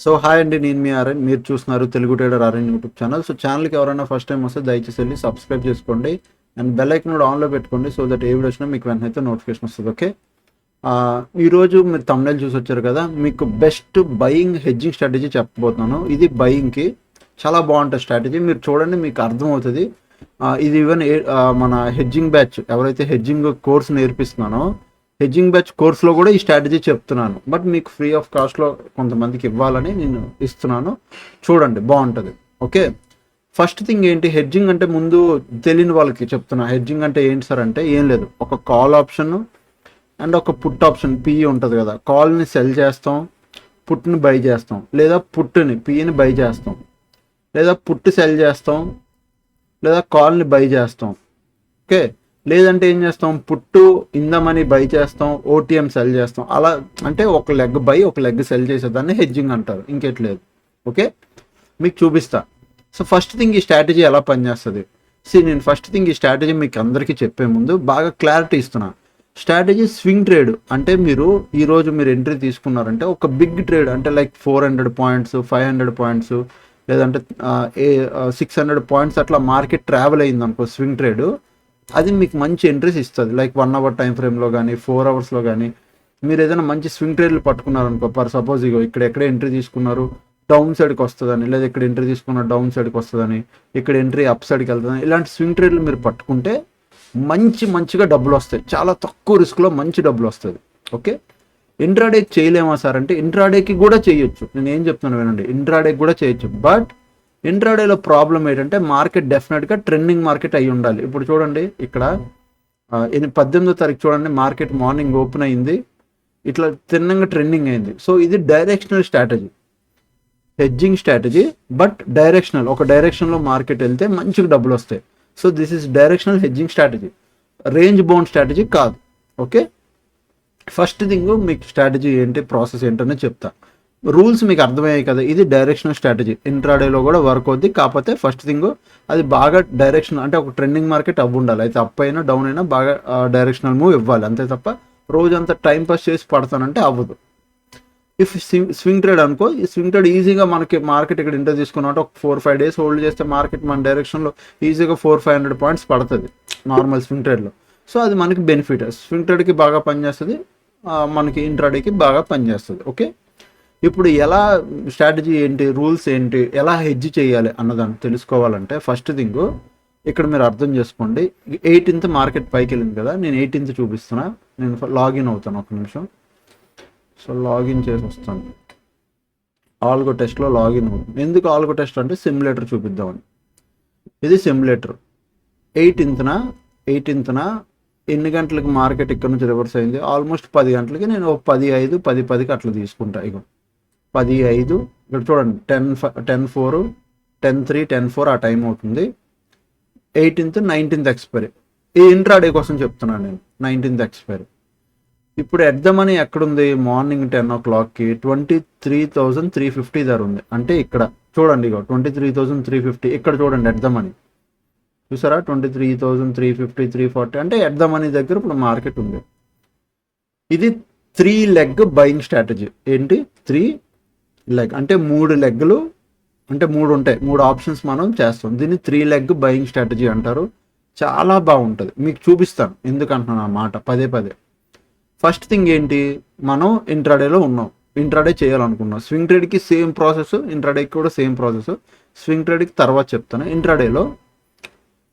So hi అండి, నేను మీ RN. మీరు చూస్తున్నారు Telugu trader RN YouTube channel. So ఛానల్కి ఎవరైనా ఫస్ట్ టైం వస్తే దయచేసి వెళ్ళి సబ్స్క్రైబ్ చేసుకోండి అండ్ బెల్ ఐకన్ కూడా ఆన్లో పెట్టుకోండి. సో దట్ ఏ వీడియో వచ్చినా మీకు వెంటనే అయితే నోటిఫికేషన్ వస్తుంది. ఓకే, ఈరోజు మీరు thumbnail చూసి వచ్చారు కదా, మీకు బెస్ట్ బయింగ్ హెడ్జింగ్ స్ట్రాటజీ చెప్పబోతున్నాను. ఇది బయింగ్కి చాలా బాగుంటుంది స్ట్రాటజీ. మీరు చూడండి, మీకు అర్థమవుతుంది. ఇది ఈవెన్ మన హెడ్జింగ్ బ్యాచ్ ఎవరైతే హెడ్జింగ్ కోర్స్ నేర్పిస్తున్నానో హెడ్జింగ్ బ్యాచ్ కోర్స్లో కూడా ఈ స్ట్రాటజీ చెప్తున్నాను. బట్ మీకు ఫ్రీ ఆఫ్ కాస్ట్లో కొంతమందికి ఇవ్వాలని నేను ఇస్తున్నాను. చూడండి, బాగుంటుంది. ఓకే, ఫస్ట్ థింగ్ ఏంటి, హెడ్జింగ్ అంటే ముందు తెలియని వాళ్ళకి చెప్తున్నా. హెడ్జింగ్ అంటే ఏంటి సార్ అంటే ఏం లేదు, ఒక కాల్ ఆప్షన్ అండ్ ఒక పుట్ ఆప్షన్ పిఈ ఉంటుంది కదా. కాల్ని సెల్ చేస్తాం, పుట్ని బై చేస్తాం, లేదా పుట్ని పిఈని బై చేస్తాం, లేదా పుట్ సెల్ చేస్తాం, లేదా కాల్ని బై చేస్తాం. ఓకే, లేదంటే ఏం చేస్తాం, పుట్టు ఇందమని బై చేస్తాం, ఓటీఎం సెల్ చేస్తాం. అలా అంటే ఒక లెగ్ బై ఒక లెగ్ సెల్ చేసేదాన్ని హెడ్జింగ్ అంటారు, ఇంకెట్లేదు. ఓకే, మీకు చూపిస్తా. సో ఫస్ట్ థింగ్ ఈ స్ట్రాటజీ ఎలా పనిచేస్తుంది. నేను ఫస్ట్ థింగ్ ఈ స్ట్రాటజీ మీకు అందరికీ చెప్పే ముందు బాగా క్లారిటీ ఇస్తున్నా. స్ట్రాటజీ స్వింగ్ ట్రేడ్ అంటే మీరు ఈరోజు మీరు ఎంట్రీ తీసుకున్నారంటే ఒక బిగ్ ట్రేడ్ అంటే లైక్ 400 పాయింట్స్, 500 పాయింట్స్, లేదంటే 600 పాయింట్స్ అట్లా మార్కెట్ ట్రావెల్ అయింది అనుకో స్వింగ్ ట్రేడ్, అది మీకు మంచి ఎంట్రీస్ ఇస్తుంది. లైక్ 1 అవర్ టైం ఫ్రేమ్లో కానీ 4 అవర్స్లో కానీ మీరు ఏదైనా మంచి స్వింగ్ ట్రేడ్లు పట్టుకున్నారనుకో. సపోజ్ ఇగో ఇక్కడ ఎక్కడ ఎంట్రీ తీసుకున్నారు డౌన్ సైడ్కి వస్తుందని, లేదా ఇక్కడ ఎంట్రీ తీసుకున్న డౌన్ సైడ్కి వస్తుందని, ఇక్కడ ఎంట్రీ అప్ సైడ్కి వెళ్తుందని, ఇలాంటి స్వింగ్ ట్రేడ్లు మీరు పట్టుకుంటే మంచిగా డబ్బులు వస్తాయి. చాలా తక్కువ రిస్క్లో మంచి డబ్బులు వస్తుంది. ఓకే, ఇంట్రాడేకి చేయలేమా సార్ అంటే ఇంట్రాడేకి కూడా చేయొచ్చు. నేను ఏం చెప్తున్నాను వినండి, ఇంట్రాడేకి కూడా చేయొచ్చు. బట్ ఇంట్రాడేలో ప్రాబ్లం ఏంటంటే మార్కెట్ డెఫినెట్గా ట్రెండింగ్ మార్కెట్ అయి ఉండాలి. ఇప్పుడు చూడండి, ఇక్కడ 18వ తారీఖు చూడండి, మార్కెట్ మార్నింగ్ ఓపెన్ అయింది, ఇట్లా తిన్నంగా ట్రెండింగ్ అయింది. సో ఇది directional strategy, hedging strategy, but directional. ఒక డైరెక్షన్లో మార్కెట్ వెళ్తే మంచిగా డబ్బులు వస్తాయి. So this is directional hedging strategy, range bound strategy కాదు. ఓకే, ఫస్ట్ థింగ్ మీకు స్ట్రాటజీ ఏంటి, ప్రాసెస్ ఏంటనే చెప్తా. రూల్స్ మీకు అర్థమయ్యాయి కదా. ఇది డైరెక్షనల్ స్ట్రాటజీ, ఇంట్రాడేలో కూడా వర్క్ అవుద్ది. కాకపోతే ఫస్ట్ థింగ్ అది బాగా డైరెక్షన్ అంటే ఒక ట్రెండింగ్ మార్కెట్ అవ్వ ఉండాలి. అయితే అప్ అయినా డౌన్ అయినా బాగా డైరెక్షనల్ మూవ్ ఇవ్వాలి, అంతే తప్ప రోజంతా టైం పాస్ చేసి పడతానంటే అవ్వదు. ఇఫ్ స్వింగ్ ట్రేడ్ అనుకో, ఈ స్వింగ్ ట్రేడ్ ఈజీగా మనకి మార్కెట్ ఇక్కడ ఎంటర్ తీసుకున్నట్టు ఒక 4-5 డేస్ హోల్డ్ చేస్తే మార్కెట్ మన డైరెక్షన్లో ఈజీగా 400-500 పాయింట్స్ పడుతుంది నార్మల్ స్వింగ్ ట్రేడ్లో. సో అది మనకి బెనిఫిట్. స్వింగ్ ట్రేడ్కి బాగా పనిచేస్తుంది, మనకి ఇంట్రాడేకి బాగా పనిచేస్తుంది. ఓకే, ఇప్పుడు ఎలా స్ట్రాటజీ ఏంటి, రూల్స్ ఏంటి, ఎలా హెడ్జ్ చేయాలి అన్నదాన్ని తెలుసుకోవాలంటే ఫస్ట్ థింగ్ ఇక్కడ మీరు అర్థం చేసుకోండి. 18th మార్కెట్ పైకి వెళ్ళింది కదా, నేను 18th చూపిస్తున్నా. నేను లాగిన్ అవుతాను, ఒక నిమిషం. సో లాగిన్ చేసి వస్తాను. ఆల్గో టెస్ట్లో లాగిన్ అవుతుంది. ఎందుకు ఆల్గో టెస్ట్ అంటే సిమ్యులేటర్ చూపిద్దామని. ఇది సిమ్యులేటర్. 18th ఎన్ని గంటలకు మార్కెట్ ఇక్కడ నుంచి రివర్స్ అయింది, ఆల్మోస్ట్ 10 గంటలకి. నేను 10:05, 10:10కి అట్లా తీసుకుంటా. ఇగో 10:05, ఇక్కడ చూడండి 10:04, 10:03, 10:04 ఆ టైం అవుతుంది. 18th, 19th expiry. ఈ ఇంట్రాడే కోసం చెప్తున్నాను నేను. 19th expiry. ఇప్పుడు ఎట్ ద మనీ ఎక్కడుంది, మార్నింగ్ 10 o'clockకి 23,350 ధర ఉంది. అంటే ఇక్కడ చూడండి, ఇగో 23,350. ఇక్కడ చూడండి ఎట్ ద మనీ చూసారా, 23,350, 340. అంటే ఎట్ ద మనీ దగ్గర ఇప్పుడు మార్కెట్ ఉంది. ఇది 3 లెగ్ బయింగ్ స్ట్రాటజీ. ఏంటి 3 లెగ్ అంటే 3 లెగ్లు, అంటే 3 ఉంటాయి, 3 ఆప్షన్స్ మనం చేస్తాం. దీన్ని 3 లెగ్ బయింగ్ స్ట్రాటజీ అంటారు. చాలా బాగుంటుంది, మీకు చూపిస్తాను ఎందుకు అంటున్నాను ఆ మాట పదే పదే. ఫస్ట్ థింగ్ ఏంటి, మనం ఇంట్రాడేలో ఉన్నాం, ఇంట్రాడే చేయాలనుకున్నాం. స్వింగ్ ట్రేడ్కి సేమ్ ప్రాసెస్, ఇంట్రాడేకి కూడా సేమ్ ప్రాసెస్. స్వింగ్ ట్రేడ్కి తర్వాత చెప్తాను. ఇంట్రాడేలో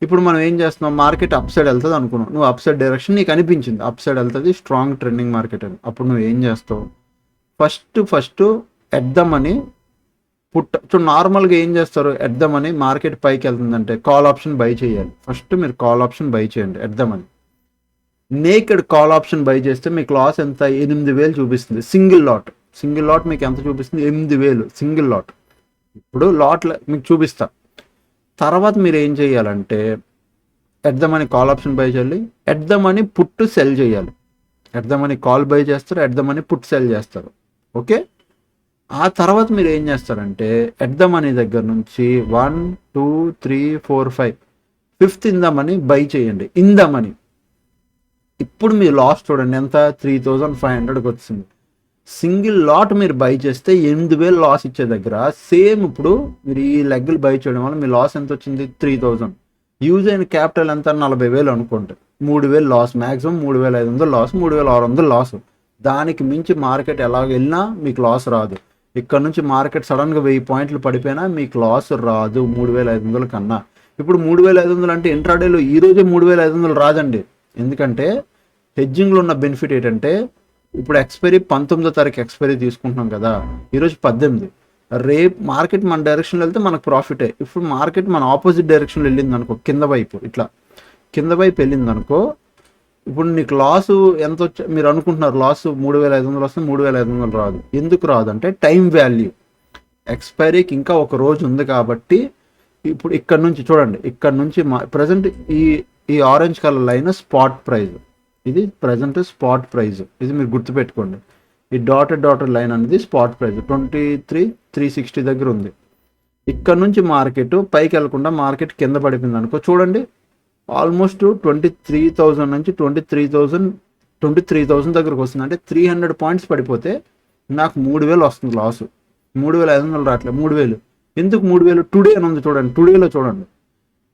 ఇప్పుడు మనం ఏం చేస్తున్నాం, మార్కెట్ అప్ సైడ్ వెళ్తుంది అనుకున్నాం. నువ్వు అప్ సైడ్ డైరెక్షన్ నీకు అనిపించింది, అప్ సైడ్ వెళ్తుంది, స్ట్రాంగ్ ట్రెండింగ్ మార్కెట్ అని. అప్పుడు నువ్వు ఏం చేస్తావు, first at the money put. So నార్మల్గా ఏం చేస్తారు, ఎట్ ద మనీ మార్కెట్ పైకి వెళ్తుందంటే కాల్ ఆప్షన్ బై చేయాలి. ఫస్ట్ మీరు కాల్ ఆప్షన్ బై చేయండి at the money. Naked call option by చేస్తే మీకు లాస్ ఎంత, 8,000 చూపిస్తుంది. సింగిల్ లాట్ మీకు ఎంత చూపిస్తుంది, 8,000 సింగిల్ లాట్. ఇప్పుడు లాట్ మీకు చూపిస్తా. తర్వాత మీరు ఏం చేయాలంటే at the money call option buy చేయాలి, at the money put sell చేయాలి. At the money call buy చేస్తారు, at the money put sell చేస్తారు. ఓకే, ఆ తర్వాత మీరు ఏం చేస్తారంటే ఎట్ ద మనీ దగ్గర నుంచి 1, 2, 3, 4, 5 5th in the money by చేయండి. ఇన్ ద మనీ ఇప్పుడు మీ లాస్ చూడండి ఎంత, 3,500కి వచ్చింది. సింగిల్ లాట్ మీరు బై చేస్తే 8,000 లాస్ ఇచ్చే దగ్గర సేమ్ ఇప్పుడు మీరు ఈ లెగ్గులు బై చేయడం వల్ల మీ లాస్ ఎంత వచ్చింది 3,000. యూజ్ అయిన క్యాపిటల్ ఎంత 40,000 అనుకోండి, 3,000 లాస్, మ్యాక్సిమం 3,500 లాస్, 3,600 లాస్. దానికి మించి మార్కెట్ ఎలాగ వెళ్ళినా మీకు లాస్ రాదు. ఇక్కడ నుంచి మార్కెట్ సడన్గా 1000 పాయింట్లు పడిపోయినా మీకు లాస్ రాదు 3,500 కన్నా. ఇప్పుడు 3,500 అంటే ఇంట్రాడేలో ఈరోజే 3,500 రాదండి. ఎందుకంటే హెడ్జింగ్లో ఉన్న బెనిఫిట్ ఏంటంటే ఇప్పుడు ఎక్స్పైరీ 19వ తారీఖు ఎక్స్పైరీ తీసుకుంటున్నాం కదా, ఈరోజు 18. రేపు మార్కెట్ మన డైరెక్షన్లో వెళ్తే మనకు ప్రాఫిటే. ఇప్పుడు మార్కెట్ మన ఆపోజిట్ డైరెక్షన్లో వెళ్ళింది అనుకో, కింద వైపు ఇట్లా కింద వైపు వెళ్ళింది అనుకో, ఇప్పుడు నీకు లాసు ఎంత వచ్చా మీరు అనుకుంటున్నారు, లాస్ 3,500 వస్తే 3,500 రాదు. ఎందుకు రాదు అంటే టైం వాల్యూ. ఎక్స్పైరీకి ఇంకా ఒక రోజు ఉంది కాబట్టి ఇప్పుడు ఇక్కడ నుంచి చూడండి, ఇక్కడ నుంచి ప్రజెంట్ ఈ orange colour line spot price, ఇది ప్రజెంట్ స్పాట్ ప్రైస్, ఇది మీరు గుర్తుపెట్టుకోండి. ఈ డాటెడ్ లైన్ అనేది స్పాట్ ప్రైస్ 23,360 దగ్గర ఉంది. ఇక్కడ నుంచి మార్కెట్ పైకి వెళ్ళకుండా మార్కెట్ కింద పడిపోయింది అనుకో, చూడండి ఆల్మోస్ట్ 23,000 నుంచి 23,000 దగ్గరకు వస్తుంది. అంటే 300 పాయింట్స్ పడిపోతే నాకు 3,000 వస్తుంది లాసు. 3,500 రావట్లేదు, 3,000. ఎందుకు 3,000? టుడే అని ఉంది చూడండి, టుడేలో చూడండి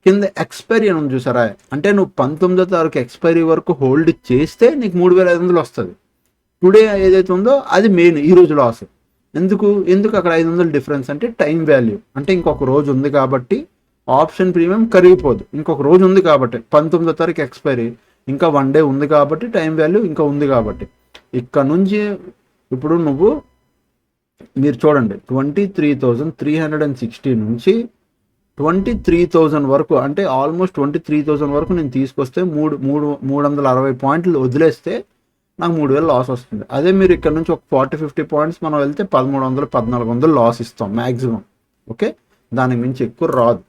కింద ఎక్స్పైరీ అని ఉంది చూసారా, అంటే నువ్వు 19వ తారీఖు ఎక్స్పైరీ వరకు హోల్డ్ చేస్తే నీకు 3,500 వస్తుంది. టుడే ఏదైతే ఉందో అది మెయిన్ ఈరోజు లాస్. ఎందుకు అక్కడ 500 డిఫరెన్స్ అంటే టైం వాల్యూ. అంటే ఇంకొక రోజు ఉంది కాబట్టి ఆప్షన్ ప్రీమియం కరిగిపోదు, ఇంకొక రోజు ఉంది కాబట్టి. 19వ తారీఖు ఎక్స్పైరీ, ఇంకా 1 డే ఉంది కాబట్టి టైం వాల్యూ ఇంకా ఉంది కాబట్టి. ఇక్కడ నుంచి ఇప్పుడు మీరు చూడండి 23,360 నుంచి 23,000 వరకు, అంటే ఆల్మోస్ట్ 23,000 వరకు నేను తీసుకొస్తే 360 పాయింట్లు వదిలేస్తే నాకు 3,000 లాస్ వస్తుంది. అదే మీరు ఇక్కడ నుంచి ఒక 40-50 పాయింట్స్ మనం వెళ్తే 1,300-1,400 లాస్ ఇస్తాం మ్యాక్సిమం. ఓకే, దానికి మించి ఎక్కువ రాదు.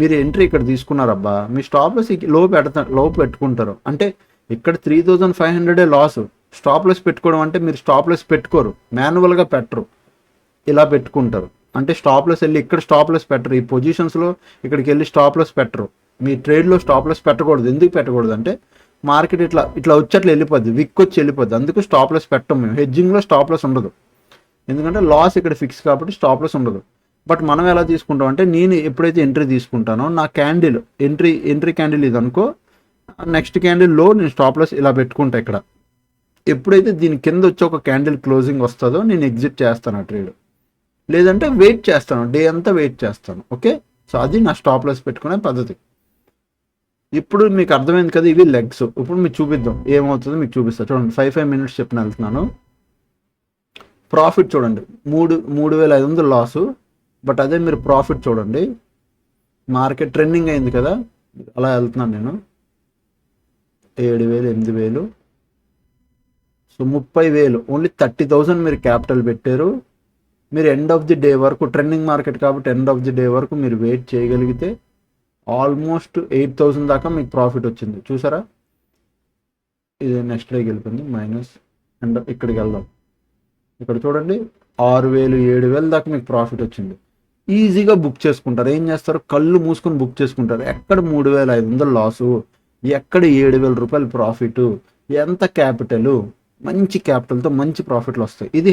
మీరు ఎంట్రీ ఇక్కడ తీసుకున్నారబ్బా, మీ స్టాప్ లాస్ లో పెట్టుకుంటారు అంటే ఇక్కడ 3,500 లాస్. స్టాప్ లాస్ పెట్టుకోవడం అంటే మీరు స్టాప్ లాస్ పెట్టుకోరు, మాన్యువల్గా పెట్టరు, ఇలా పెట్టుకుంటారు. అంటే స్టాప్ లాస్ వెళ్ళి ఇక్కడ స్టాప్ లాస్ పెట్టరు, ఈ పొజిషన్స్లో ఇక్కడికి వెళ్ళి స్టాప్ లాస్ పెట్టరు. మీ ట్రేడ్లో స్టాప్ లాస్ పెట్టకూడదు. ఎందుకు పెట్టకూడదు అంటే మార్కెట్ ఇట్లా వచ్చి అట్లా వెళ్ళిపోద్ది, విక్ వచ్చి వెళ్ళిపోద్ది. అందుకు స్టాప్ లాస్ పెట్టం మేము. హెడ్జింగ్లో స్టాప్ లాస్ ఉండదు, ఎందుకంటే లాస్ ఇక్కడ ఫిక్స్ కాబట్టి స్టాప్ లాస్ ఉండదు. బట్ మనం ఎలా తీసుకుంటాం అంటే నేను ఎప్పుడైతే ఎంట్రీ తీసుకుంటానో నా క్యాండిల్ ఎంట్రీ క్యాండిల్ ఇది అనుకో, నెక్స్ట్ క్యాండిల్లో నేను స్టాప్ లాస్ ఇలా పెట్టుకుంటా. ఇక్కడ ఎప్పుడైతే దీని కింద వచ్చి ఒక క్యాండిల్ క్లోజింగ్ వస్తుందో నేను ఎగ్జిట్ చేస్తాను ఆ ట్రేడ్, లేదంటే వెయిట్ చేస్తాను, డే అంతా వెయిట్ చేస్తాను. ఓకే, సో అది నా స్టాప్ లాస్ పెట్టుకునే పద్ధతి. ఇప్పుడు మీకు అర్థమైంది కదా, ఇవి లెగ్స్. ఇప్పుడు మీకు చూపిద్దాం ఏమవుతుందో మీకు చూపిస్తాను. చూడండి 5 మినిట్స్ చెప్పిన వెళ్తున్నాను. ప్రాఫిట్ చూడండి 3,500 లాసు. బట్ అదే మీరు ప్రాఫిట్ చూడండి, మార్కెట్ ట్రెండింగ్ అయింది కదా, అలా వెళ్తున్నాను నేను 7,000 8,000, సో 30,000, ఓన్లీ 30,000 మీరు క్యాపిటల్ పెట్టారు. మీరు ఎండ్ ఆఫ్ ది డే వరకు, ట్రెండింగ్ మార్కెట్ కాబట్టి ఎండ్ ఆఫ్ ది డే వరకు మీరు వెయిట్ చేయగలిగితే ఆల్మోస్ట్ 8,000 దాకా మీకు ప్రాఫిట్ వచ్చింది. చూసారా, ఇది నెక్స్ట్ డేకి వెళ్ళిపోయింది మైనస్. అండ్ ఇక్కడికి వెళ్దాం, ఇక్కడ చూడండి 6,000 7,000 దాకా మీకు ప్రాఫిట్ వచ్చింది. ఈజీగా బుక్ చేసుకుంటారు. ఏం చేస్తారు, కళ్ళు మూసుకొని బుక్ చేసుకుంటారు. ఎక్కడ 3,500 లాసు, ఎక్కడ 7,000 రూపాయలు ప్రాఫిట్, ఎంత క్యాపిటల్, మంచి క్యాపిటల్తో మంచి ప్రాఫిట్లు వస్తాయి. ఇది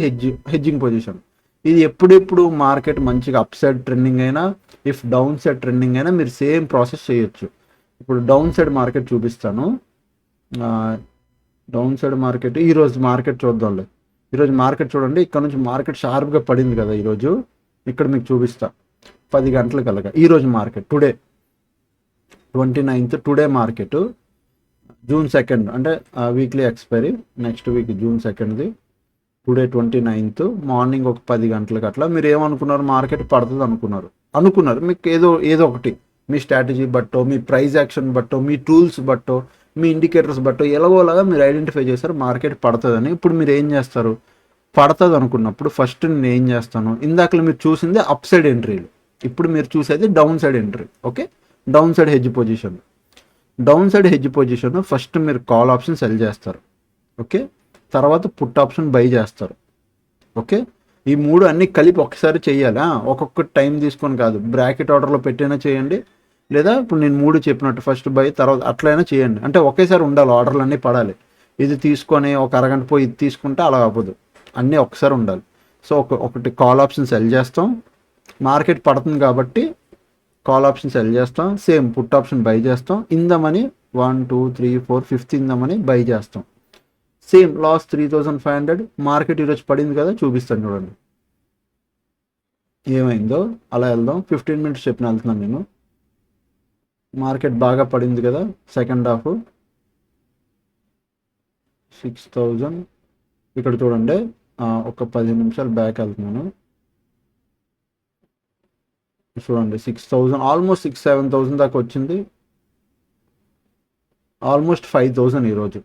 హెడ్జింగ్ పొజిషన్. ఇది ఎప్పుడెప్పుడు మార్కెట్ మంచిగా అప్ సైడ్ ట్రెండింగ్ అయినా, ఇఫ్ డౌన్ సైడ్ ట్రెండింగ్ అయినా మీరు సేమ్ ప్రాసెస్ చేయొచ్చు. ఇప్పుడు డౌన్ సైడ్ మార్కెట్ చూపిస్తాను. డౌన్ సైడ్ మార్కెట్ ఈరోజు మార్కెట్ చూద్దాంలే. ఈరోజు మార్కెట్ చూడండి, ఇక్కడ నుంచి మార్కెట్ షార్ప్గా పడింది కదా ఈరోజు. ఇక్కడ మీకు చూపిస్తా 10 గంటల కలగా ఈరోజు market. Today 29th today market, June 2nd అంటే weekly expiry, next week June 2nd. Today 29th morning ఒక 10 గంటలకు అట్లా మీరు ఏమనుకున్నారు, మార్కెట్ పడుతుంది అనుకున్నారు. మీకు ఏదో ఒకటి మీ స్ట్రాటజీ బట్టో, మీ ప్రైస్ యాక్షన్ బట్టో, మీ టూల్స్ బట్టో, మీ ఇండికేటర్స్ బట్టో ఎలాగోలాగా మీరు ఐడెంటిఫై చేస్తారు మార్కెట్ పడుతుందని. ఇప్పుడు మీరు ఏం చేస్తారు, పడుతుంది అనుకున్నప్పుడు ఫస్ట్ నేను ఏం చేస్తాను, ఇందాకలో మీరు చూసింది అప్ సైడ్ ఎంట్రీలు, ఇప్పుడు మీరు చూసేది down side entry. Okay, down side hedge position first మీరు కాల్ ఆప్షన్ సెల్ చేస్తారు. ఓకే, తర్వాత పుట్ ఆప్షన్ బై చేస్తారు. ఓకే, ఈ 3 అన్నీ కలిపి ఒకసారి చేయాలి. ఒక్కొక్క టైం తీసుకొని కాదు, బ్రాకెట్ ఆర్డర్లో పెట్టైనా చేయండి, లేదా ఇప్పుడు నేను 3 చెప్పినట్టు ఫస్ట్ బై తర్వాత అట్లయినా చేయండి. అంటే ఒకేసారి ఉండాలి, ఆర్డర్లు అన్నీ పడాలి. ఇది తీసుకొని ఒక అరగంట పోయి ఇది తీసుకుంటే అలా అవ్వదు, అన్నీ ఒకసారి ఉండాలి. సో ఒకటి కాల్ ఆప్షన్ సెల్ చేస్తాం, మార్కెట్ పడుతుంది కాబట్టి కాల్ ఆప్షన్ సెల్ చేస్తాం, సేమ్ పుట్ ఆప్షన్ బై చేస్తాం, in the money 1 2 3 4 5th in the money buy చేస్తాం. Same loss 3500. మార్కెట్ ఈరోజు పడింది కదా, చూపిస్తాను చూడండి ఏమైందో. అలా వెళ్దాం, 15 minutes చెప్పిన వెళ్తున్నాను నేను. మార్కెట్ బాగా పడింది కదా, సెకండ్ హాఫ్ 6000. ఇక్కడ చూడండి, ఒక 15 నిమిషాలు బ్యాక్ వెళ్తున్నాను. చూడండి 6000, ఆల్మోస్ట్ 6-7,000 దాకా వచ్చింది, ఆల్మోస్ట్ 5,000 ఈరోజు.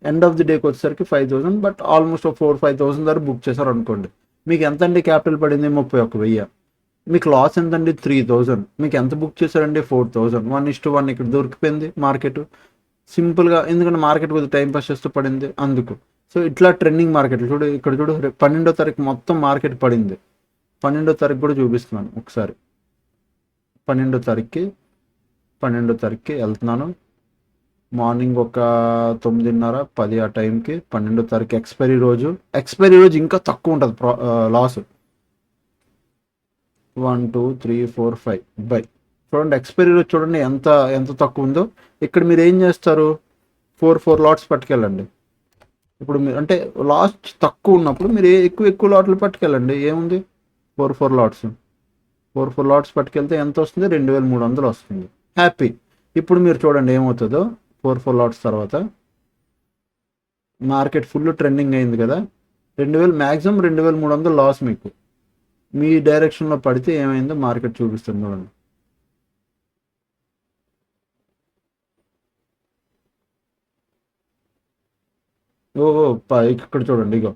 ఎండ్ ఆఫ్ ది డేకి వచ్చేసరికి 5,000, బట్ ఆల్మోస్ట్ 4-5,000 దాకా బుక్ చేశారు అనుకోండి. మీకు ఎంత అండి క్యాపిటల్ పడింది? 31,000. మీకు లాస్ ఎంతండి? 3,000. మీకు ఎంత బుక్ చేశారండి? 4,000. 1:1 ఇక్కడ దొరికిపోయింది మార్కెట్ సింపుల్గా, ఎందుకంటే మార్కెట్ కొద్దిగా టైం పాస్ చేస్తూ పడింది అందుకు. సో ఇట్లా ట్రెండింగ్ మార్కెట్ చూడు, ఇక్కడ చూడు 12వ తారీఖు మొత్తం మార్కెట్ పడింది. 12వ తారీఖు కూడా చూపిస్తున్నాను ఒకసారి. 12వ తారీఖుకి వెళ్తున్నాను. మార్నింగ్ ఒక 9:30-10 ఆ టైంకి 12వ తారీఖు ఎక్స్పైరీ రోజు ఇంకా తక్కువ ఉంటుంది లాస్. 1 2 3 4 5 బై. చూడండి ఎక్స్పైరీ రోజు చూడండి ఎంత తక్కువ ఉందో. ఇక్కడ మీరు ఏం చేస్తారు? 4 లాట్స్ పట్టుకెళ్ళండి. ఇప్పుడు మీరు అంటే లాస్ తక్కువ ఉన్నప్పుడు మీరు ఎక్కువ లాట్లు పట్టుకెళ్ళండి, ఏముంది? 4 లాట్స్ పట్టుకెళ్తే ఎంత వస్తుంది? 2,300 వస్తుంది. హ్యాపీ. ఇప్పుడు మీరు చూడండి ఏమవుతుందో. 4 లాట్స్ తర్వాత మార్కెట్ ఫుల్ ట్రెండింగ్ అయింది కదా, 2,000 మ్యాక్సిమం 2,300 లాస్ మీకు. మీ డైరెక్షన్లో పడితే ఏమైందో మార్కెట్ చూపిస్తుంది చూడండి. ఇక్కడ చూడండి, ఇగో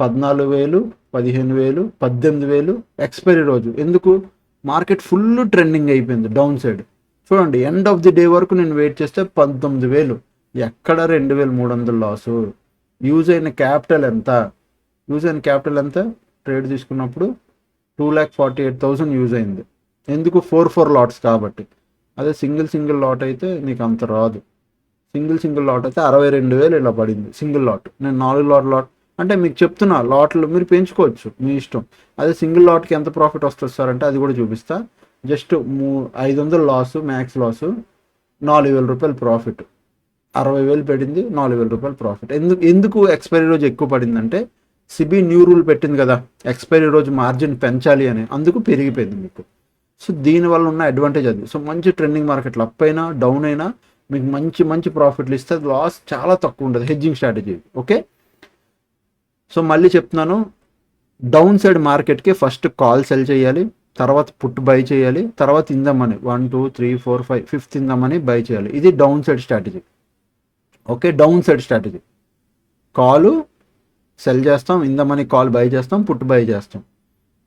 14,000, 15,000, 18,000 ఎక్స్పైరీ రోజు. ఎందుకు? మార్కెట్ ఫుల్ ట్రెండింగ్ అయిపోయింది డౌన్ సైడ్. చూడండి ఎండ్ ఆఫ్ ది డే వరకు నేను వెయిట్ చేస్తే 19,000. ఎక్కడ 2,300 లాసు? యూజ్ అయిన క్యాపిటల్ ఎంత? ట్రేడ్ తీసుకున్నప్పుడు 2,48,000 యూజ్ అయింది. ఎందుకు? 4 లాట్స్ కాబట్టి. అదే సింగిల్ లాట్ అయితే నీకు అంత రాదు. సింగిల్ లాట్ అయితే 62,000 ఇలా పడింది సింగిల్ లాట్. నేను 4 లాట్ అంటే మీకు చెప్తున్నా, లాట్లు మీరు పెంచుకోవచ్చు మీ ఇష్టం. అదే సింగిల్ లాట్కి ఎంత ప్రాఫిట్ వస్తుంది సార్ అంటే అది కూడా చూపిస్తా. జస్ట్ 500 లాసు, మ్యాక్స్ లాసు, 4,000 రూపాయలు ప్రాఫిట్. 60,000 పడింది, 4,000 రూపాయలు ప్రాఫిట్. ఎందుకు ఎక్స్పైరీ రోజు ఎక్కువ పడిందంటే సిబి న్యూ రూల్ పెట్టింది కదా, ఎక్స్పైరీ రోజు మార్జిన్ పెంచాలి అని, అందుకు పెరిగిపోయింది మీకు. సో దీనివల్ల ఉన్న అడ్వాంటేజ్ అది. సో మంచి ట్రెండింగ్ మార్కెట్లో అప్ అయినా డౌన్ అయినా మీకు మంచి ప్రాఫిట్లు ఇస్తే లాస్ చాలా తక్కువ ఉంటుంది. Hedging strategy. ఓకే, సో మళ్ళీ చెప్తున్నాను, డౌన్ సైడ్ మార్కెట్కి ఫస్ట్ కాల్ సెల్ చేయాలి, తర్వాత పుట్ బై చేయాలి, తర్వాత in the money 1 2 3 4 5 5th in the money buy చేయాలి. ఇది down side strategy. Okay, down side strategy. Call sell చేస్తాం, in the money call buy చేస్తాం, పుట్ బై చేస్తాం.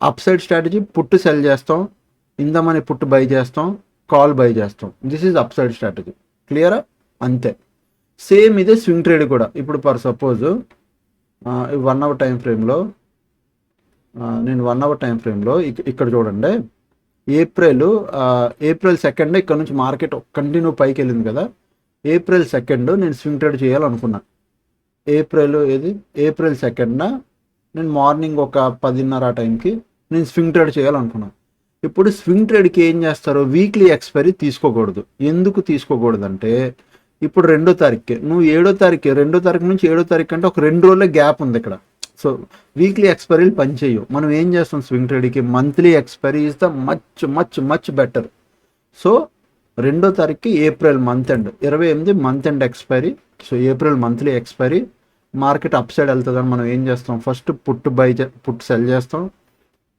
Up side strategy put sell చేస్తాం, in the money put buy చేస్తాం, call buy చేస్తాం. This is up side strategy. క్లియరా? అంతే. Same ఇదే swing trade కూడా. ఇప్పుడు ఫర్ సపోజ్ 1 అవర్ టైం ఫ్రేమ్లో నేను 1 అవర్ టైం ఫ్రేమ్లో ఇక్కడ చూడండి, ఏప్రిల్ 2 ఇక్కడ నుంచి మార్కెట్ కంటిన్యూ పైకి వెళ్ళింది కదా, April 2 నేను స్వింగ్ ట్రేడ్ చేయాలనుకున్నా. ఏప్రిల్ 2 నేను మార్నింగ్ ఒక 10:30 ఆ టైంకి నేను స్వింగ్ ట్రేడ్ చేయాలనుకున్నాను. ఇప్పుడు స్వింగ్ ట్రేడ్కి ఏం చేస్తారు? వీక్లీ ఎక్స్పైరీ తీసుకోకూడదు. ఎందుకు తీసుకోకూడదు అంటే ఇప్పుడు 2వ తారీఖుకి నువ్వు 7వ తారీఖు 2వ తారీఖు నుంచి 7వ తారీఖు అంటే ఒక 2 రోజులే గ్యాప్ ఉంది ఇక్కడ. సో వీక్లీ ఎక్స్పైరీలు పనిచేయవు. మనం ఏం చేస్తాం స్వింగ్ ట్రేడ్కి? Monthly expiry is the much better. So 2వ తారీఖుకి April month end, 28 month end expiry. So April monthly expiry. Market up side వెళ్తుందని మనం ఏం చేస్తాం? ఫస్ట్ పుట్ సెల్ చేస్తాం,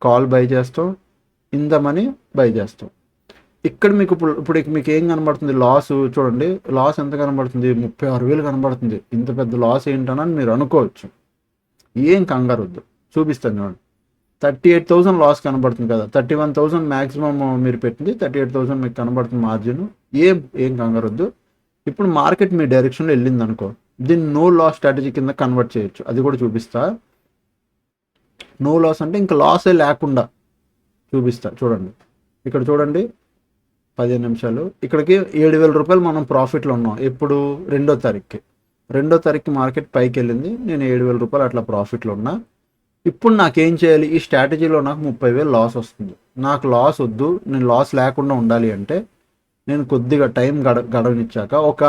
కాల్ బై చేస్తాం, ఇన్ ద మనీ బై చేస్తాం. ఇక్కడ మీకు ఇప్పుడు మీకు ఏం కనబడుతుంది? లాస్ చూడండి, లాస్ ఎంత కనబడుతుంది? 36,000 కనబడుతుంది. ఇంత పెద్ద లాస్ ఏంటని మీరు అనుకోవచ్చు. ఏం కంగారు వద్దు, చూపిస్తాను చూడండి. 38,000 లాస్ కనబడుతుంది కదా, 31,000 మ్యాక్సిమం మీరు పెట్టింది, 38,000 మీకు కనబడుతుంది మార్జిన్. ఏం కంగారు వద్దు. ఇప్పుడు మార్కెట్ మీ డైరెక్షన్లో వెళ్ళింది అనుకో, దీన్ని నో లాస్ స్ట్రాటజీ కింద కన్వర్ట్ చేయొచ్చు. అది కూడా చూపిస్తా. నో లాస్ అంటే ఇంకా లాసే లేకుండా చూపిస్తా. చూడండి ఇక్కడ చూడండి, 15 నిమిషాలు ఇక్కడికి 7,000 రూపాయలు మనం ప్రాఫిట్లో ఉన్నాం. ఎప్పుడు? 2వ తారీఖుకి. 2వ తారీఖు మార్కెట్ పైకి వెళ్ళింది, నేను 7,000 రూపాయలు అట్లా ప్రాఫిట్లో ఉన్నా. ఇప్పుడు నాకేం చేయాలి? ఈ స్ట్రాటజీలో నాకు 30,000 లాస్ వస్తుంది. నాకు లాస్ వద్దు, నేను లాస్ లేకుండా ఉండాలి అంటే నేను కొద్దిగా టైం గడవనిచ్చాక ఒక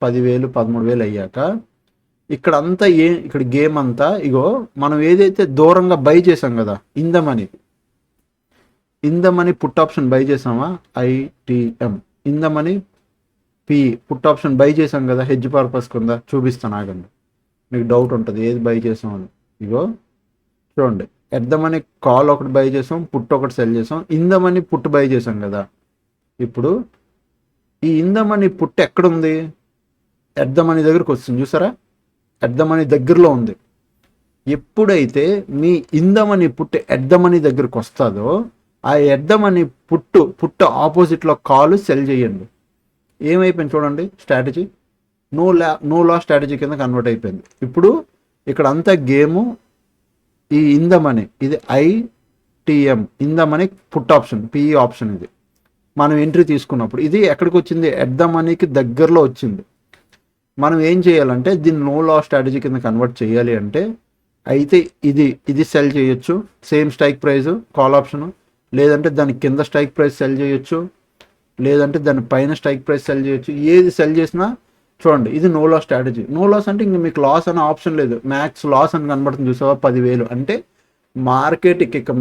10,000 13,000 అయ్యాక ఇక్కడ గేమ్ అంతా ఇగో మనం ఏదైతే దూరంగా బై చేసాం కదా, ఇందమని పుట్ ఆప్షన్ బై చేసామా, ITM in the money P put option buy చేసాం కదా, హెడ్జ్ పర్పస్ కింద చూపిస్తాను ఆగండి, మీకు డౌట్ ఉంటుంది ఏది బై చేసామని. ఇగో చూడండి, ఎద్దామని కాల్ ఒకటి బై చేసాం, పుట్ ఒకటి సెల్ చేసాం, ఇందమని పుట్ బై చేసాం కదా. ఇప్పుడు ఈ ఇందమని పుట్ ఎక్కడుంది? ఎద్దామని దగ్గరకు వస్తుంది చూసారా, ఎద్దామని దగ్గరలో ఉంది. ఎప్పుడైతే మీ ఇందమని పుట్టు ఎద్దామని దగ్గరకు వస్తుందో ఆ ఎద్దామని పుట్టు ఆపోజిట్లో కాలు సెల్ చేయండి. ఏమైపోయింది చూడండి, స్ట్రాటజీ నో లాస్ స్ట్రాటజీ కింద కన్వర్ట్ అయిపోయింది. ఇప్పుడు ఇక్కడ అంతా గేము ఈ ఇందమని, ఇది ITM in the money put option, PE option. ఇది మనం ఎంట్రీ తీసుకున్నప్పుడు ఇది ఎక్కడికి వచ్చింది? ఎద్దామనికి దగ్గరలో వచ్చింది. మనం ఏం చేయాలంటే దీన్ని నో లాస్ స్ట్రాటజీ కింద కన్వర్ట్ చేయాలి అంటే అయితే ఇది సెల్ చేయొచ్చు, same strike price call option, లేదంటే దాని కింద స్ట్రైక్ ప్రైస్ సెల్ చేయొచ్చు, లేదంటే దాని పైన స్ట్రైక్ ప్రైస్ సెల్ చేయొచ్చు. ఏది సెల్ చేసినా చూడండి ఇది no loss strategy. No loss అంటే ఇంక మీకు లాస్ అనే ఆప్షన్ లేదు, మ్యాక్స్ లాస్ అని కనబడుతుంది చూసావా 10,000. అంటే మార్కెట్ ఇక్కడ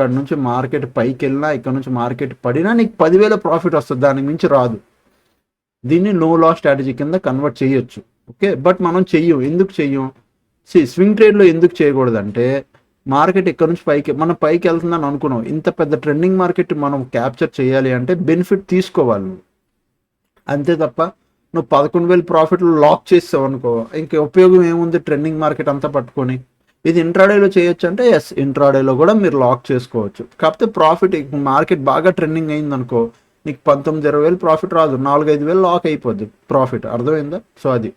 నుంచి మార్కెట్ పైకి వెళ్ళినా, ఇక్కడ నుంచి మార్కెట్ పడినా నీకు 10,000 ప్రాఫిట్ వస్తుంది, దానికి మించి రాదు. దీన్ని నో లాస్ స్ట్రాటజీ కింద కన్వర్ట్ చేయొచ్చు. ఓకే, బట్ మనం ఎందుకు చెయ్యం? స్వింగ్ ట్రేడ్లో ఎందుకు చేయకూడదంటే మార్కెట్ ఇక్కడ నుంచి మనం పైకి వెళ్తుందని అనుకున్నాం, ఇంత పెద్ద ట్రెండింగ్ మార్కెట్ మనం క్యాప్చర్ చేయాలి అంటే బెనిఫిట్ తీసుకోవాలి అంతే తప్ప నువ్వు 11,000 ప్రాఫిట్లు లాక్ చేసావు అనుకో, ఇంక ఉపయోగం ఏముంది ట్రెండింగ్ మార్కెట్ అంతా పట్టుకొని. ఇది ఇంట్రాడేలో చేయొచ్చు అంటే ఎస్, ఇంట్రాడేలో కూడా మీరు లాక్ చేసుకోవచ్చు. కాకపోతే ప్రాఫిట్ మార్కెట్ బాగా ట్రెండింగ్ అయింది అనుకో, నీకు 19,000-20,000 ప్రాఫిట్ రాదు, 4-5,000 లాక్ అయిపోద్ది ప్రాఫిట్. అర్థమైందా? సో అది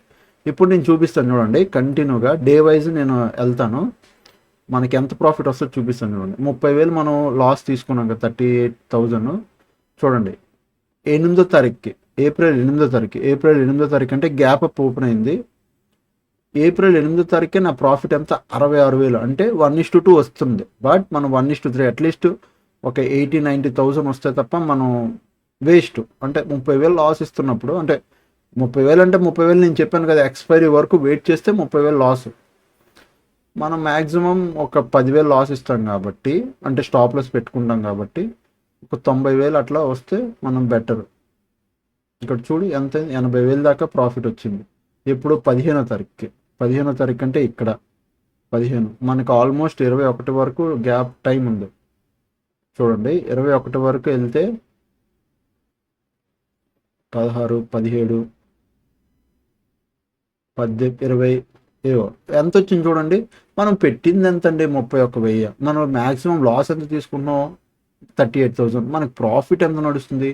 ఇప్పుడు నేను చూపిస్తాను చూడండి, కంటిన్యూగా డే వైజ్ నేను వెళ్తాను, మనకి ఎంత ప్రాఫిట్ వస్తుందో చూపిస్తాను చూడండి. 30,000 మనం లాస్ తీసుకున్నాం కదా, 38,000. చూడండి 8వ తారీఖుకి, ఏప్రిల్ 8వ తారీఖు అంటే గ్యాప్ అప్ ఓపెన్ అయింది. ఏప్రిల్ 8వ తారీఖే నా ప్రాఫిట్ ఎంత? 66,000. అంటే 1:2 వస్తుంది. బట్ మనం 1:3 అట్లీస్ట్ ఒక 80,000-90,000 వస్తే తప్ప మనం వేస్ట్. అంటే 30,000 లాస్ ఇస్తున్నప్పుడు, అంటే 30,000 అంటే 30,000 నేను చెప్పాను కదా, ఎక్స్పైరీ వరకు వెయిట్ చేస్తే 30,000 లాస్. మనం మ్యాక్సిమం ఒక 10,000 లాస్ ఇస్తాం కాబట్టి, అంటే స్టాప్ లాస్ పెట్టుకుంటాం కాబట్టి ఒక 90,000 అట్లా వస్తే మనం బెటర్. ఇక్కడ చూడు ఎంత, 80,000 దాకా ప్రాఫిట్ వచ్చింది. ఇప్పుడు 15వ తారీఖు అంటే ఇక్కడ 15, మనకు ఆల్మోస్ట్ 21 వరకు గ్యాప్ టైం ఉంది. చూడండి 21 వరకు వెళ్తే 16, 17, 20 ఏవో ఎంత వచ్చింది చూడండి. మనం పెట్టింది ఎంత అండి? 31,000. మనం మ్యాక్సిమం లాస్ ఎంత తీసుకున్నాం? 38,000. మనకు ప్రాఫిట్ ఎంత నడుస్తుంది?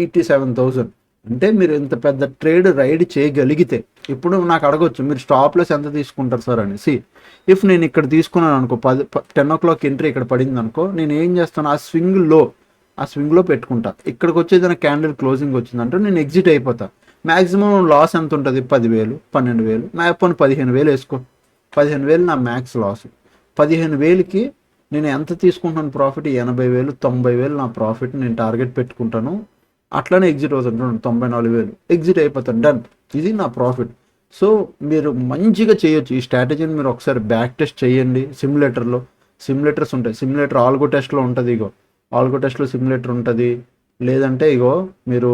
87,000. అంటే మీరు ఇంత పెద్ద ట్రేడ్ రైడ్ చేయగలిగితే, ఇప్పుడు నాకు అడగొచ్చు మీరు స్టాప్ లాస్ ఎంత తీసుకుంటారు సార్ అని. ఇఫ్ నేను ఇక్కడ తీసుకున్నాను అనుకో, 10 o'clock ఎంట్రీ ఇక్కడ పడింది అనుకో, నేను ఏం చేస్తాను, ఆ స్వింగ్లో పెట్టుకుంటా. ఇక్కడికి వచ్చేదైనా క్యాండిల్ క్లోజింగ్ వచ్చిందంటే నేను ఎగ్జిట్ అయిపోతా. మ్యాక్సిమం లాస్ ఎంత ఉంటుంది? 10,000, 12,000, పోనీ 15,000 వేసుకో. 15,000 నా మ్యాక్స్ లాస్. 15,000కి నేను ఎంత తీసుకుంటాను ప్రాఫిట్? 80,000, 90,000 నా ప్రాఫిట్ నేను టార్గెట్ పెట్టుకుంటాను. అట్లానే ఎగ్జిట్ అవుతాను. 94,000 ఎగ్జిట్ అయిపోతాను, డన్. ఇది నా ప్రాఫిట్. సో మీరు మంచిగా చేయొచ్చు ఈ స్ట్రాటజీని. మీరు ఒకసారి బ్యాక్ టెస్ట్ చేయండి. సిమ్యులేటర్స్ ఉంటాయి. సిమ్యులేటర్ ఆల్గో టెస్ట్లో ఉంటుంది. ఆల్గో టెస్ట్లో సిమ్యులేటర్ ఉంటుంది. లేదంటే మీరు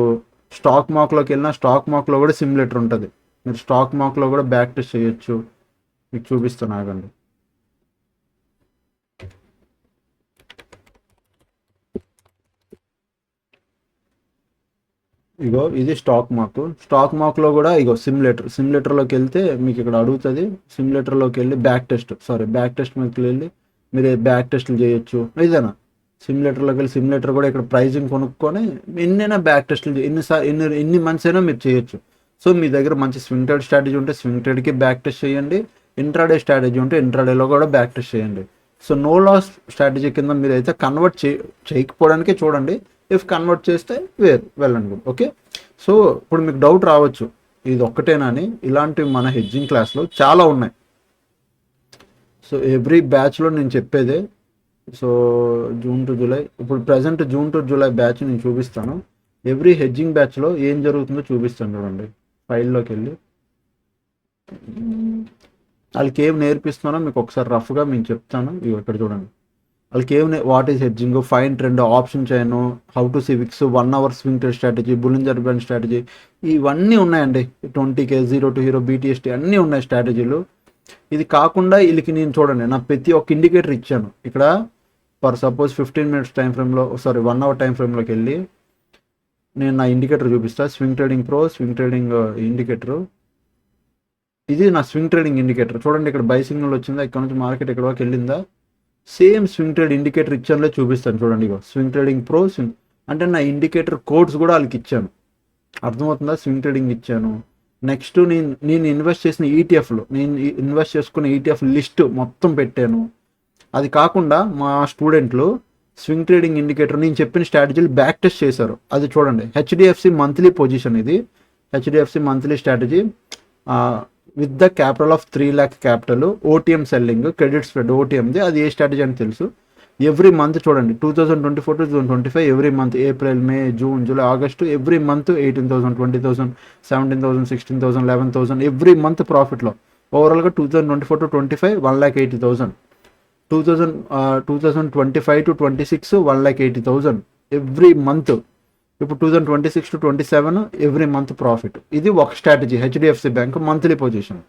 స్టాక్ మాక్లోకి వెళ్ళినా స్టాక్ మాక్లో కూడా సిమ్యులేటర్ ఉంటుంది. మీరు స్టాక్ మాక్లో కూడా బ్యాక్ టెస్ట్ చేయొచ్చు. మీకు చూపిస్తాను ఆగండి. ఇది స్టాక్ మాక్లో కూడా సిమ్యులేటర్లోకి వెళ్తే మీకు ఇక్కడ అడుగుతుంది. సిమ్యులేటర్లోకి వెళ్ళి బ్యాక్ టెస్ట్ మీదకి వెళ్ళి మీరు బ్యాక్ టెస్ట్లు చేయొచ్చు. ఏదైనా సిమ్యులేటర్లోకి వెళ్ళి సిమ్యులేటర్ కూడా ఇక్కడ ప్రైజింగ్ కొనుక్కొని ఎన్నైనా బ్యాక్ టెస్ట్లు ఎన్ని మంత్స్ అయినా మీరు చేయొచ్చు. సో మీ దగ్గర మంచి స్వింగ్ ట్రేడ్ స్ట్రాటజీ ఉంటే స్వింగ్ ట్రేడ్కి బ్యాక్ టెస్ట్ చేయండి. ఇంట్రాడే స్ట్రాటజీ ఉంటే ఇంట్రాడేలో కూడా బ్యాక్ టెస్ట్ చేయండి. సో నో లాస్ స్ట్రాటజీ కింద మీరు అయితే కన్వర్ట్ చేయకపోవడానికే చూడండి. ఇఫ్ కన్వర్ట్ చేస్తే వెళ్ళండి. ఓకే, సో ఇప్పుడు మీకు డౌట్ రావచ్చు, ఇది ఒక్కటేనా అని. ఇలాంటివి మన హెడ్జింగ్ క్లాస్లో చాలా ఉన్నాయి. సో ఎవ్రీ బ్యాచ్లో నేను చెప్పేదే. సో జూన్ టు జూలై, ఇప్పుడు present June to July batch నేను చూపిస్తాను. ఎవ్రీ హెడ్జింగ్ బ్యాచ్లో ఏం జరుగుతుందో చూపిస్తాను చూడండి. ఫైల్లోకి వెళ్ళి వాళ్ళకి ఏం నేర్పిస్తున్నానో మీకు ఒకసారి రఫ్గా నేను చెప్తాను. ఇవి ఇక్కడ చూడండి. వాళ్ళకి what is hedging, fine trend, option chain, how to civics, 1 hour swing trade strategy, Bollinger band strategy, ఇవన్నీ ఉన్నాయండి. 20K, zero to hero, BTST అన్నీ ఉన్నాయి స్ట్రాటజీలు. ఇది కాకుండా వీళ్ళకి నేను చూడండి నా ప్రతి ఒక్క ఇండికేటర్ ఇచ్చాను ఇక్కడ. ఫర్ సపోజ్ 15 minutes టైం ఫ్రేమ్లో, సారీ 1 hour టైం ఫ్రేమ్లోకి వెళ్ళి నేను నా ఇండికేటర్ చూపిస్తా. Swing trading pro, swing trading indicator. ఇది నా స్వింగ్ ట్రేడింగ్ ఇండికేటర్ చూడండి. ఇక్కడ బై సిగ్నల్ వచ్చిందా, ఇక్కడ నుంచి మార్కెట్ ఎక్కడ వరకు వెళ్ళిందా, సేమ్ స్వింగ్ ట్రేడ్ ఇండికేటర్ ఇచ్చానులే చూపిస్తాను చూడండి. ఇగో స్వింగ్ ట్రేడింగ్ ప్రో, స్వింగ్ అంటే నా ఇండికేటర్ కోడ్స్ కూడా వాళ్ళకి ఇచ్చాను. అర్థమవుతుందా? స్వింగ్ ట్రేడింగ్ ఇచ్చాను. నెక్స్ట్ నేను ఇన్వెస్ట్ చేసిన ఈటీఎఫ్లో, నేను ఇన్వెస్ట్ చేసుకున్న ఈటీఎఫ్ లిస్ట్ మొత్తం పెట్టాను. అది కాకుండా మా స్టూడెంట్లు స్వింగ్ ట్రేడింగ్ ఇండికేటర్ నేను చెప్పిన స్ట్రాటజీలు బ్యాక్ టెస్ట్ చేశారు. అది చూడండి. HDFC మంత్లీ పొజిషన్, ఇది HDFC monthly strategy with the capital of 3 lakh capital, OTM selling, credit spread, OTMది. అది ఏ స్ట్రాటజీ అని తెలుసు. ఎవ్రీ మంత్ చూడండి, 2024 to 2025 every month, April, May, June, July, August, every month 18,000, 20,000, 17,000, 16,000, 11,000 every month ప్రాఫిట్లో. ఓవరాల్గా 2024 to 25 1,80,000, 2025 to 26 1,80,000 every month. ఇప్పుడు 2026 to 27 every month profit. ఇది ఒక strategy, HDFC bank monthly position.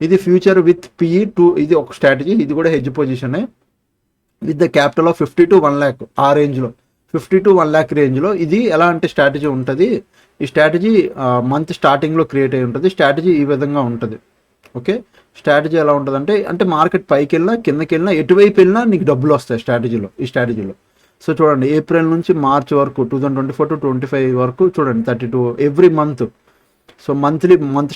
ఇది ఫ్యూచర్ విత్ PE 2, ఇది ఒక స్ట్రాటజీ, ఇది కూడా హెడ్జ్ పొజిషనే with the capital of 50 to 1 lakh ఆ రేంజ్లో, 50 to 1 lakh రేంజ్లో. ఇది ఎలా అంటే స్ట్రాటజీ ఉంటుంది. ఈ స్ట్రాటజీ మంత్ స్టార్టింగ్లో క్రియేట్ అయి ఉంటుంది. స్ట్రాటజీ ఈ విధంగా ఉంటుంది. ఓకే, స్ట్రాటజీ ఎలా ఉంటుంది అంటే మార్కెట్ పైకి వెళ్ళినా కిందకి వెళ్ళినా ఎటువైపు వెళ్ళినా నీకు డబ్బులు వస్తాయి స్ట్రాటజీలో, ఈ స్ట్రాటజీలో. సో చూడండి, ఏప్రిల్ నుంచి మార్చ్ వరకు, 2024 to 25 వరకు చూడండి, 32 ఎవ్రీ మంత్. సో మంత్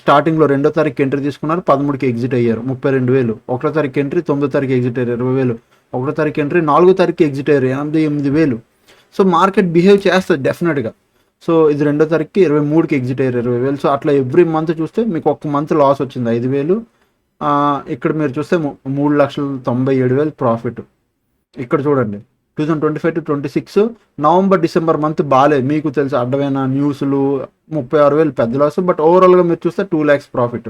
స్టార్టింగ్లో 2వ తారీఖు ఎంట్రీ తీసుకున్నారు, 13కి ఎగ్జిట్ అయ్యారు, 32,000. 1వ తారీఖు ఎంట్రీ, 9వ తారీఖు ఎగ్జిట్ అయ్యారు, 20,000. 1వ తారీఖు ఎంట్రీ, 4వ తారీఖు ఎగ్జిట్ అయ్యారు, 88,000. సో మార్కెట్ బిహేవ్ చేస్తుంది డెఫినెట్గా. సో ఇది 2వ తారీఖుకి 23కి ఎగ్జిట్ అయ్యారు, 20,000. సో అట్లా ఎవ్రీ మంత్ చూస్తే మీకు ఒక మంత్ లాస్ వచ్చింది 5,000. ఇక్కడ మీరు చూస్తే 3,97,000 ప్రాఫిట్. ఇక్కడ చూడండి, 2025 to 26 నవంబర్, డిసెంబర్ మంత్ బాగాలేదు, మీకు తెలుసు అడ్డమైన న్యూస్లు, 36,000 పెద్ద లాస్. బట్ ఓవరాల్గా మీరు చూస్తే 2 lakhs profit.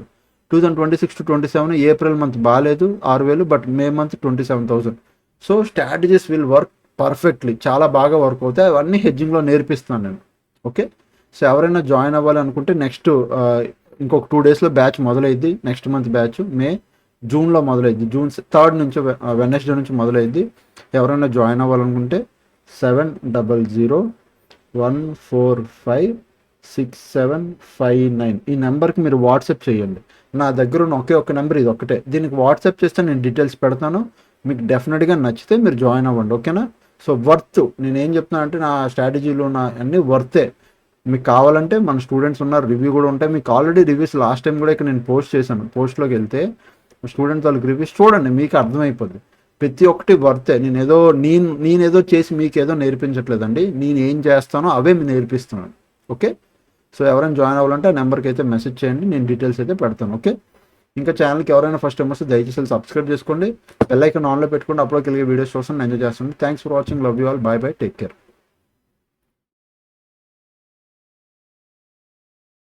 2026 to 27 April month బాగాలేదు, 6,000. But May month 27,000. So strategies will work perfectly, చాలా బాగా వర్క్ అవుతాయి. అవన్నీ హెడ్జింగ్లో నేర్పిస్తున్నాను నేను. ఓకే, సో ఎవరైనా జాయిన్ అవ్వాలి అనుకుంటే నెక్స్ట్ ఇంకొక 2 daysలో బ్యాచ్ మొదలైద్ది. నెక్స్ట్ మంత్ బ్యాచ్ జూన్లో మొదలైద్ది, జూన్ 3rd నుంచి, వెడ్నెస్డే నుంచి మొదలైద్ది. ఎవరైనా జాయిన్ అవ్వాలనుకుంటే 7001456759 ఈ నెంబర్కి మీరు వాట్సాప్ చేయండి. నా దగ్గర ఉన్న ఒకే ఒక్క నెంబర్ ఇది ఒక్కటే. దీనికి వాట్సాప్ చేస్తే నేను డీటెయిల్స్ పెడతాను. మీకు డెఫినెట్గా నచ్చితే మీరు జాయిన్ అవ్వండి. ఓకేనా? సో వర్త్, నేనేం చెప్తున్నా అంటే నా స్ట్రాటజీలో నా అన్నీ వర్తే. మీకు కావాలంటే మన స్టూడెంట్స్ ఉన్నారు, రివ్యూ కూడా ఉంటాయి. మీకు ఆల్రెడీ రివ్యూస్ లాస్ట్ టైం కూడా ఇక్కడ నేను పోస్ట్ చేశాను. పోస్ట్లోకి వెళ్తే స్టూడెంట్స్ వాళ్ళకి రివ్యూస్ చూడండి, మీకు అర్థమైపోద్ది. ప్రతి ఒక్కటి వర్తే. నేనేదో చేసి మీకు ఏదో నేర్పించట్లేదండి. నేను ఏం చేస్తానో అవే మీరు నేర్పిస్తున్నాను. ఓకే, సో ఎవరైనా జాయిన్ అవ్వాలంటే ఆ నెంబర్కి అయితే మెసేజ్ చేయండి, నేను డీటెయిల్స్ అయితే పెడతాను. ఓకే, ఇంకా ఛానల్కి ఎవరైనా ఫస్ట్ టైం వస్తే దయచేసి సబ్స్క్రైబ్ చేసుకోండి, బెల్ ఐకాన్ ఆన్లో పెట్టుకోండి. అప్లోకి వెళ్ళే వీడియోస్ కోసం ఎంజాయ్ చేస్తాను. Thanks for watching, love you all, bye bye, take care.